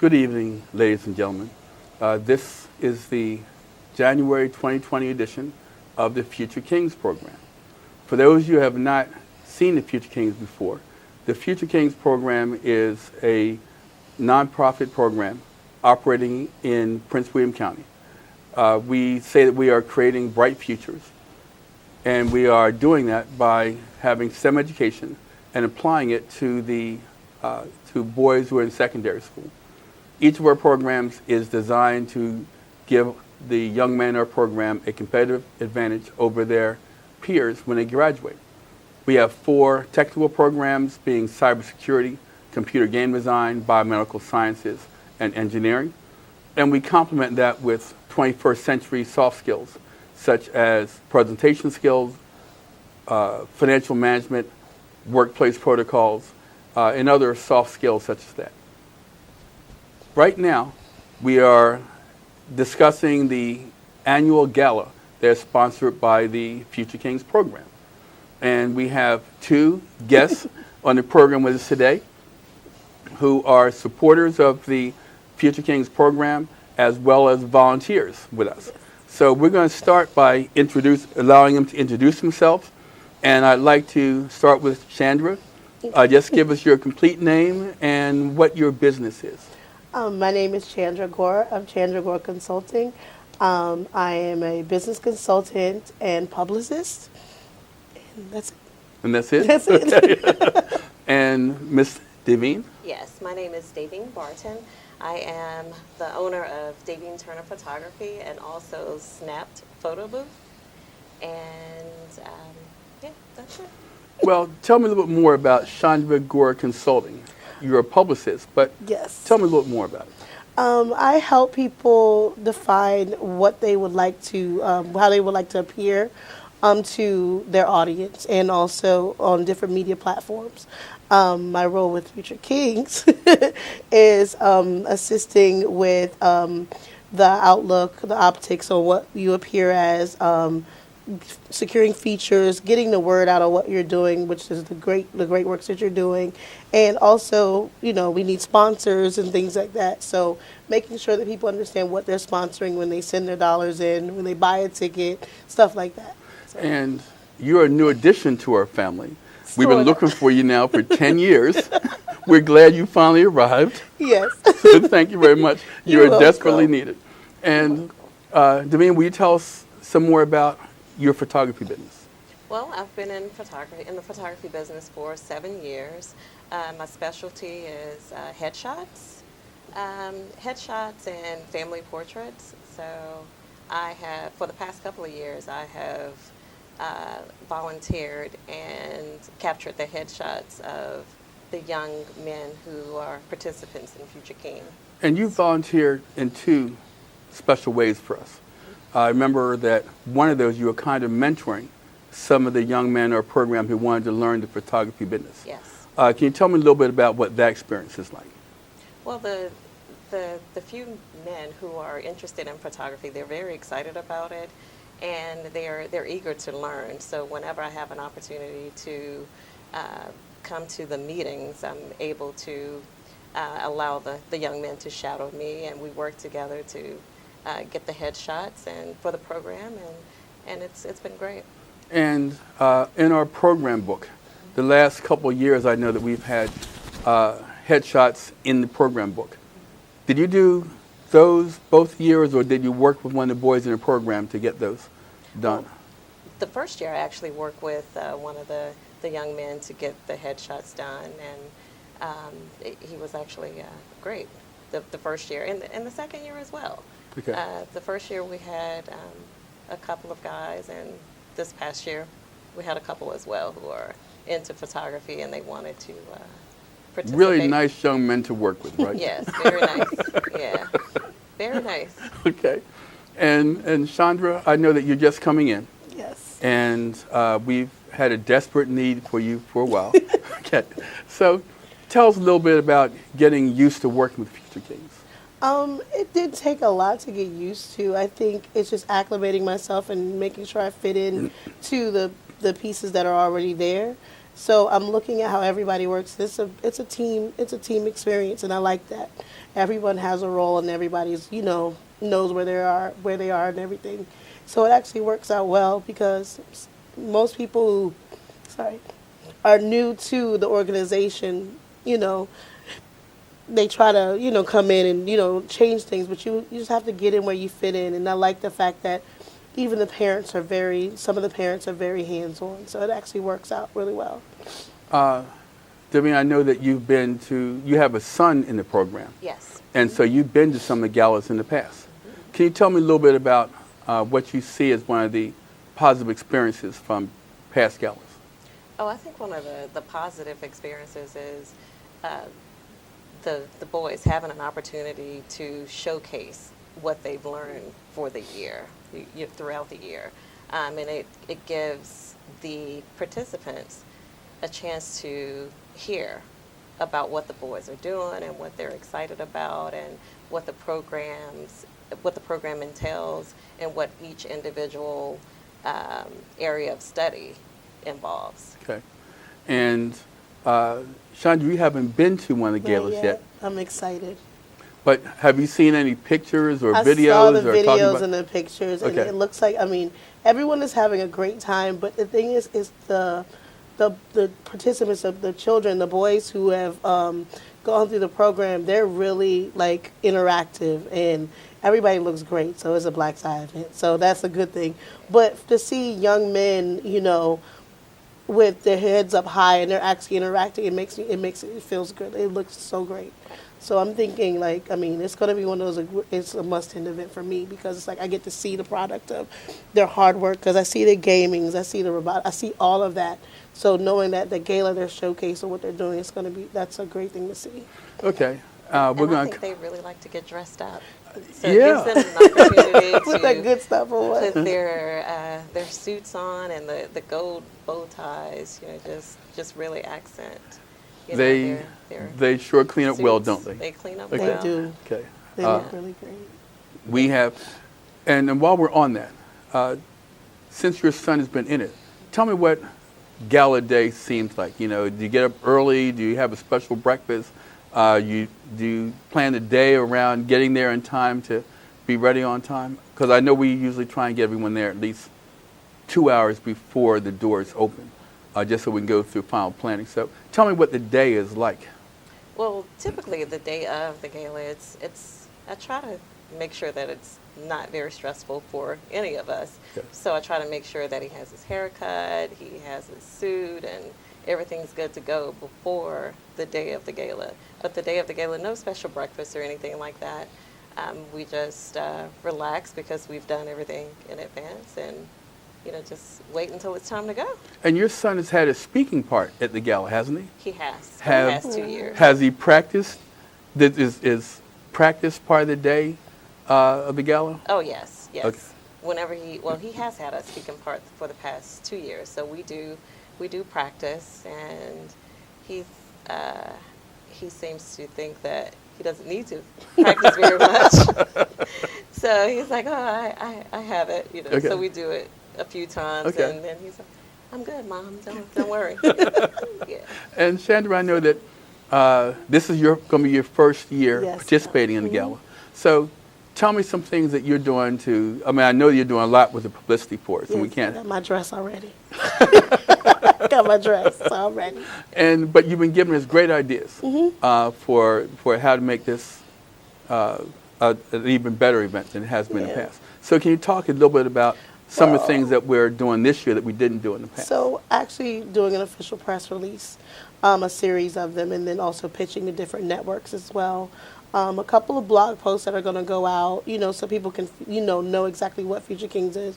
Good evening, ladies and gentlemen. This is the January 2020 edition of the Future Kings program. For those of you who have not seen the Future Kings before, the Future Kings program is a nonprofit program operating in Prince William County. We say that we are creating bright futures, and we are doing that by having STEM education and applying it to boys who are in secondary school. Each of our programs is designed to give the young men in our program a competitive advantage over their peers when they graduate. We have 4 technical programs, being cybersecurity, computer game design, biomedical sciences, and engineering. And we complement that with 21st century soft skills, such as presentation skills, financial management, workplace protocols, and other soft skills such as that. Right now, we are discussing the annual gala that's sponsored by the Future Kings program. And we have 2 guests on the program with us today who are supporters of the Future Kings program as well as volunteers with us. So we're going to start by allowing them to introduce themselves. And I'd like to start with Chandra. Just give us your complete name and what your business is. My name is Chandra Gore of Chandra Gore Consulting. I am a business consultant and publicist. And that's it. And that's it? That's it. Okay. And Miss Devine? Yes, my name is Davine Barton. I am the owner of Davine Turner Photography and also Snapped Photo Booth. And yeah, that's it. Well, tell me a little bit more about Chandra Gore Consulting. You're a publicist, but Yes. tell me a little bit more about it. I help people define what they would like to, how they would like to appear to their audience and also on different media platforms. My role with Future Kings is assisting with the outlook, the optics on what you appear as, securing features, getting the word out of what you're doing, which is the great works that you're doing, and also, we need sponsors and things like that. So making sure that people understand what they're sponsoring when they send their dollars in, when they buy a ticket, stuff like that. So. And you're a new addition to our family. We've been Sorta. looking for you now for 10 years. We're glad you finally arrived. Yes. So thank you very much. You're You're desperately welcome. needed. And Devine, will you tell us some more about your photography business? Well, I've been in the photography business for 7 years. My specialty is headshots and family portraits. So for the past couple of years, I have volunteered and captured the headshots of the young men who are participants in Future King. And you volunteered in 2 special ways for us. I remember that one of those, you were kind of mentoring some of the young men in our program who wanted to learn the photography business. Yes. Can you tell me a little bit about what that experience is like? Well, the few men who are interested in photography, they're very excited about it, and they're eager to learn. So whenever I have an opportunity to come to the meetings, I'm able to allow the young men to shadow me, and we work together to get the headshots and for the program, and it's been great. And in our program book, the last couple of years, I know that we've had headshots in the program book. Did you do those both years, or did you work with one of the boys in the program to get those done? Well, the first year, I actually worked with one of the young men to get the headshots done, and he was actually great the first year, and the second year as well. Okay. The first year we had a couple of guys, and this past year we had a couple as well who are into photography and they wanted to participate. Really nice young men to work with, right? Yes, very nice. Yeah, very nice. Okay. And Chandra, I know that you're just coming in. Yes. And we've had a desperate need for you for a while. Okay. So tell us a little bit about getting used to working with Future Kings. It did take a lot to get used to. I think it's just acclimating myself and making sure I fit in to the pieces that are already there. So I'm looking at how everybody works. It's a team experience, and I like that. Everyone has a role, and everybody's knows where they are, and everything. So it actually works out well because most people who, sorry, are new to the organization, they try to, come in and, change things, but you just have to get in where you fit in. And I like the fact that even some of the parents are very hands-on. So it actually works out really well. Debbie, I know that you have a son in the program. Yes. And so you've been to some of the galas in the past. Can you tell me a little bit about what you see as one of the positive experiences from past galas? Oh, I think one of the positive experiences is the boys having an opportunity to showcase what they've learned for the year, throughout the year. And it gives the participants a chance to hear about what the boys are doing and what they're excited about and what the program entails and what each individual area of study involves. Okay. And Chandra, you haven't been to one of the galas yet. I'm excited. But have you seen any pictures or videos? I saw the or talking videos about... and the pictures, Okay. and it looks like, everyone is having a great time, but the thing is the participants of the children, the boys who have gone through the program, they're really interactive, and everybody looks great. So it's a black tie event, so that's a good thing. But to see young men, with their heads up high and they're actually interacting, it feels good. It looks so great. So I'm thinking it's going to be one of those, it's a must-attend event for me because it's I get to see the product of their hard work because I see the gamings, I see the robot, I see all of that. So knowing that the gala, their showcase of what they're doing, that's a great thing to see. Okay. I think they really like to get dressed up. So Yeah. it gives them an opportunity Put that good stuff on. put their suits on and the gold bow ties, just really accent. They sure clean up well, don't they? They clean up Okay. well. They do. Okay. They look really great. We have, and while we're on that, since your son has been in it, tell me what gala day seems like. Do you get up early? Do you have a special breakfast? Do you plan the day around getting there in time to be ready on time? Because I know we usually try and get everyone there at least 2 hours before the doors open, just so we can go through final planning. So tell me what the day is like. Well, typically the day of the gala, I try to make sure that it's not very stressful for any of us. Okay. So I try to make sure that he has his haircut, he has his suit, and everything's good to go before the day of the gala. But the day of the gala, no special breakfast or anything like that. We just relax because we've done everything in advance and just wait until it's time to go. And your son has had a speaking part at the gala, hasn't he? He has. He has 2 years. Has he practiced? Is practice part of the day of the gala? Oh, yes, yes. Okay. Whenever he has had a speaking part for the past 2 years, so we do practice, and he seems to think that he doesn't need to practice very much. So he's like, oh, I have it, Okay. So we do it a few times, Okay. and then he's like, I'm good, Mom, don't worry. Yeah. And Chandra, I know that this is going to be your first year Yes. participating in the gala. So tell me some things that you're doing I know you're doing a lot with the publicity for it, so we Yes, can't. I got my dress already. Got my dress already. But you've been giving us great ideas for how to make this an even better event than it has been in the Yeah. past. So can you talk a little bit about some of the things that we're doing this year that we didn't do in the past? So actually doing an official press release, a series of them, and then also pitching to different networks as well. A couple of blog posts that are going to go out, so people can, know exactly what Future Kings is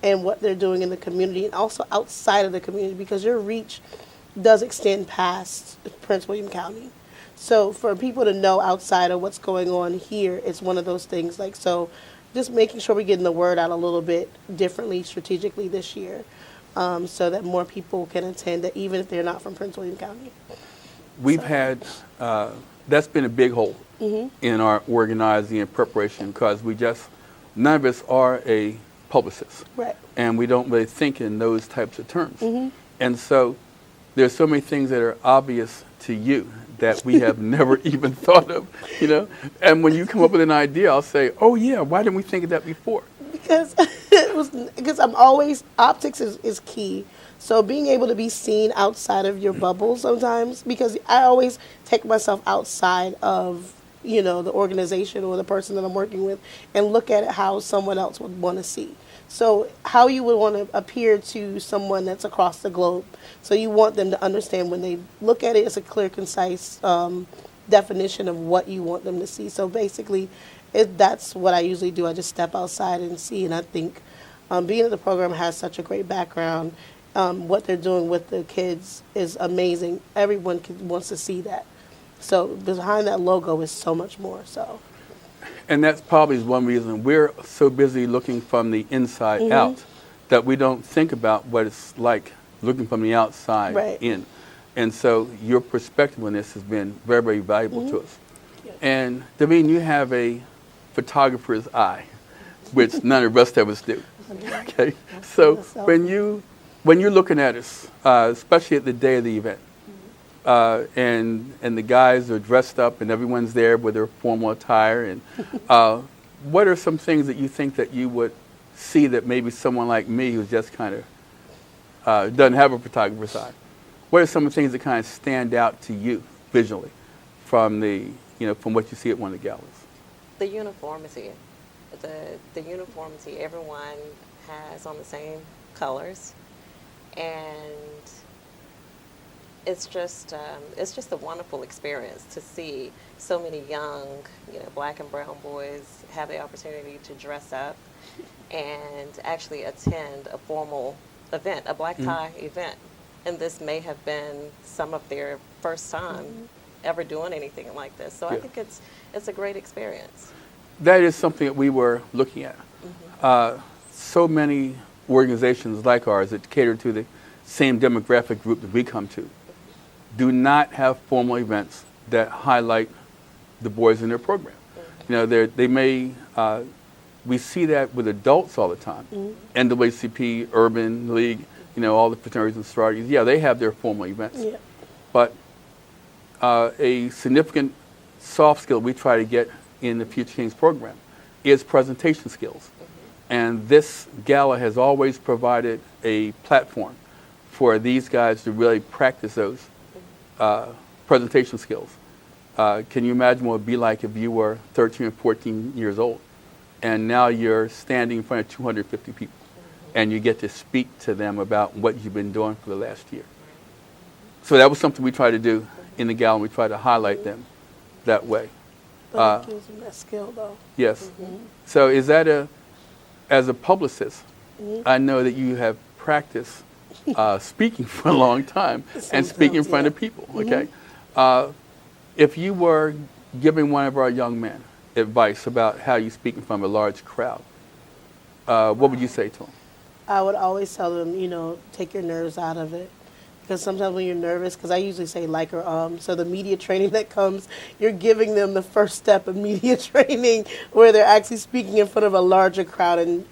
and what they're doing in the community and also outside of the community because your reach does extend past Prince William County. So for people to know outside of what's going on here, it's one of those things. So just making sure we're getting the word out a little bit differently, strategically this year, so that more people can attend, that even if they're not from Prince William County. We've had, that's been a big hole in our organizing and preparation because none of us are a publicist. Right. And we don't really think in those types of terms. And so there's so many things that are obvious to you that we have never even thought of, you know. And when you come up with an idea, I'll say, oh yeah, why didn't we think of that before? Because I'm always, optics is key. So being able to be seen outside of your bubble sometimes, because I always take myself outside of, you know, the organization or the person that I'm working with and look at it how someone else would want to see. So how you would want to appear to someone that's across the globe. So you want them to understand when they look at it, it's a clear, concise definition of what you want them to see. So basically, that's what I usually do. I just step outside and see, and I think being in the program has such a great background. What they're doing with the kids is amazing. Everyone wants to see that. So behind that logo is so much more. So, and that's probably one reason we're so busy looking from the inside out that we don't think about what it's like looking from the outside in. And so your perspective on this has been very, very valuable to us. Yep. And Davine, you have a photographer's eye, which none of the rest of us do. Okay, so when you're looking at us, especially at the day of the event, and the guys are dressed up and everyone's there with their formal attire, and what are some things that you think that you would see that maybe someone like me who's just kind of doesn't have a photographer's eye, what are some of the things that kind of stand out to you visually from from what you see at one of the galas? The uniformity. The uniformity, everyone has on the same colors, and it's just a wonderful experience to see so many young, black and brown boys have the opportunity to dress up and actually attend a formal event, a black tie event. And this may have been some of their first time ever doing anything like this. So I think it's a great experience. That is something that we were looking at. So many organizations like ours that cater to the same demographic group that we come to do not have formal events that highlight the boys in their program. They may, we see that with adults all the time. NAACP, Urban League, all the fraternities and sororities, they have their formal events. Yeah. But a significant soft skill we try to get in the Future Kings program is presentation skills. And this gala has always provided a platform for these guys to really practice those presentation skills. Can you imagine what it would be like if you were 13 or 14 years old and now you're standing in front of 250 people and you get to speak to them about what you've been doing for the last year? So that was something we tried to do in the gala, and we tried to highlight them that way. But it gives them that skill, though. Yes. So is that as a publicist, I know that you have practiced speaking for a long time and speaking in front of people, okay? If you were giving one of our young men advice about how you speak in front of a large crowd, what would you say to him? I would always tell them, take your nerves out of it. Because sometimes when you're nervous, because I usually say so the media training that comes, you're giving them the first step of media training where they're actually speaking in front of a larger crowd and,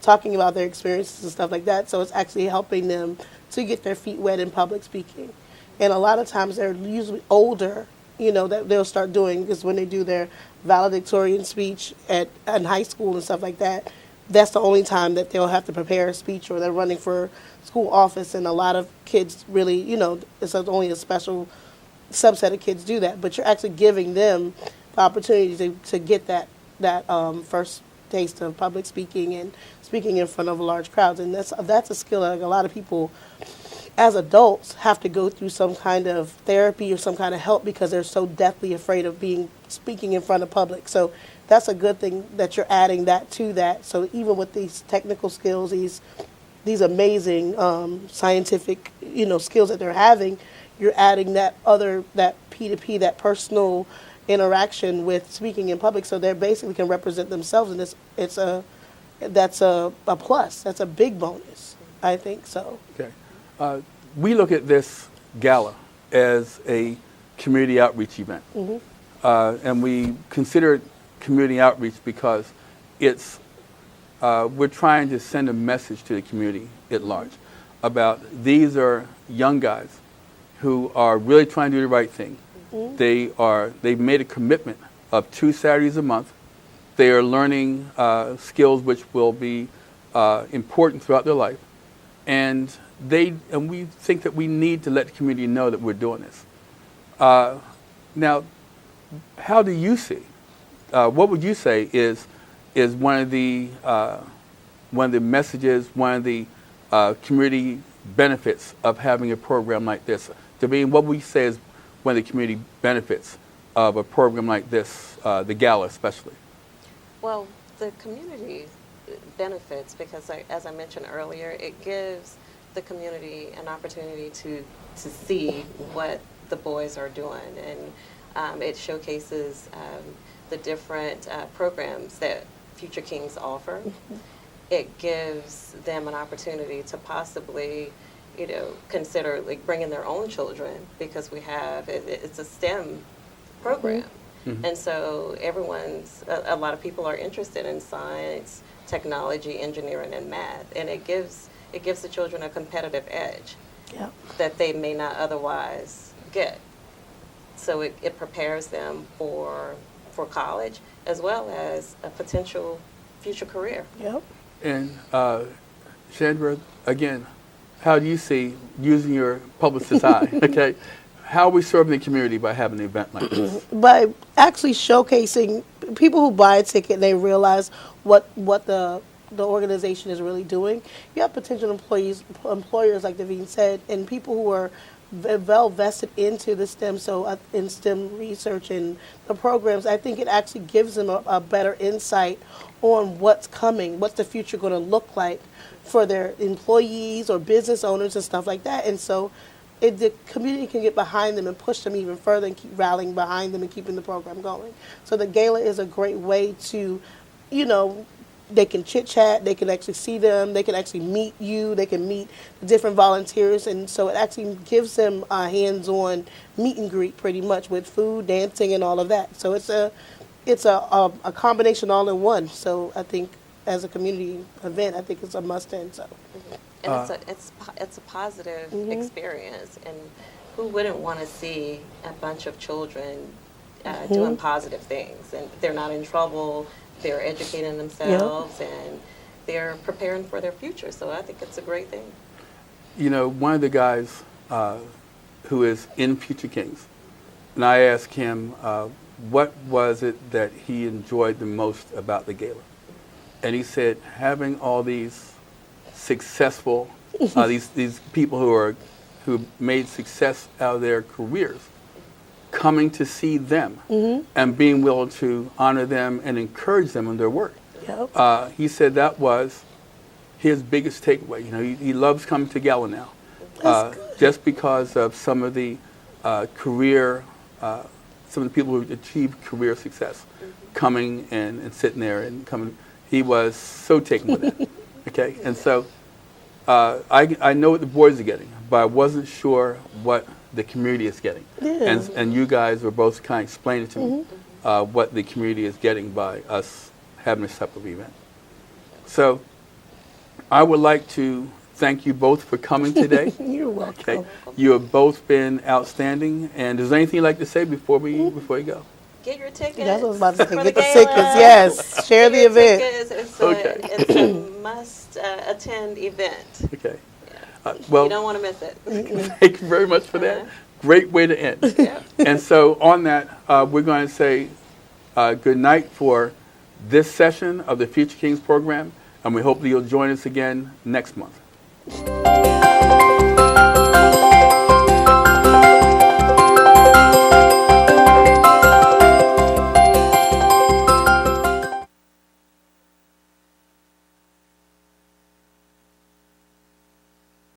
talking about their experiences and stuff like that. So it's actually helping them to get their feet wet in public speaking. And a lot of times they're usually older, that they'll start doing, because when they do their valedictorian speech in high school and stuff like that, that's the only time that they'll have to prepare a speech, or they're running for school office, and a lot of kids really, it's only a special subset of kids do that, but you're actually giving them the opportunity to get that first taste of public speaking and speaking in front of large crowds, and that's a skill that a lot of people as adults have to go through some kind of therapy or some kind of help because they're so deathly afraid of speaking in front of public. So that's a good thing that you're adding that to that. So even with these technical skills, these amazing scientific skills that they're having, you're adding that P2P, that personal interaction with speaking in public, so they basically can represent themselves, and that's a plus. That's a big bonus, I think so. Okay. We look at this gala as a community outreach event, and we consider it community outreach because we're trying to send a message to the community at large about these are young guys who are really trying to do the right thing. They've made a commitment of 2 Saturdays a month. They are learning skills which will be important throughout their life. And we think that we need to let the community know that we're doing this. Now, how do you see? What would you say is one of the messages, one of the community benefits of having a program like this? What would you say is one of the community benefits of a program like this, the Gala especially? Well, the community benefits because, as I mentioned earlier, it gives the community an opportunity to see what the boys are doing, and it showcases the different programs that Future Kings offer. It gives them an opportunity to possibly, consider like bringing their own children, because it's a STEM program. And so a lot of people are interested in science, technology, engineering, and math, and it gives the children a competitive edge that they may not otherwise get. So it prepares them for college as well as a potential future career. Yep. And Chandra, again, how do you see, using your publicist eye, okay, how are we serving the community by having an event like this? By actually showcasing people who buy a ticket and they realize what the organization is really doing. You have potential employers, like Davine said, and people who are well vested into the STEM, in STEM research and the programs. I think it actually gives them a better insight on what's coming, what's the future going to look like for their employees or business owners and stuff like that. And so the community can get behind them and push them even further and keep rallying behind them and keeping the program going. So the Gala is a great way to, they can chit-chat, they can actually see them, they can actually meet you, they can meet different volunteers, and so it actually gives them a hands-on meet and greet pretty much with food, dancing, and all of that. So it's a combination all in one. So I think as a community event, I think it's a must-end. So. And it's a positive experience, and who wouldn't want to see a bunch of children doing positive things, and they're not in trouble, they're educating themselves, and they're preparing for their future. So I think it's a great thing. One of the guys who is in Future Kings, and I asked him what was it that he enjoyed the most about the Gala, and he said having all these successful, these people who made success out of their careers, coming to see them and being willing to honor them and encourage them in their work. Yep. He said that was his biggest takeaway. He loves coming to Gala now, just because of some of the some of the people who achieved career success, coming and sitting there and coming. He was so taken with that. Okay, and so I know what the boys are getting, but I wasn't sure what the community is getting. Yeah. And you guys were both kind of explaining to me what the community is getting by us having this type of event. So I would like to thank you both for coming today. You're welcome. Okay, you have both been outstanding. And is there anything you'd like to say before we go? Get your tickets. That's what I was about to say. Get the Gala. tickets, yes. Share the event. It's a must-attend event. Okay. Well, you don't want to miss it. Thank you very much for that. Great way to end. Yeah. And so on that, we're going to say good night for this session of the Future Kings program, and we hope that you'll join us again next month.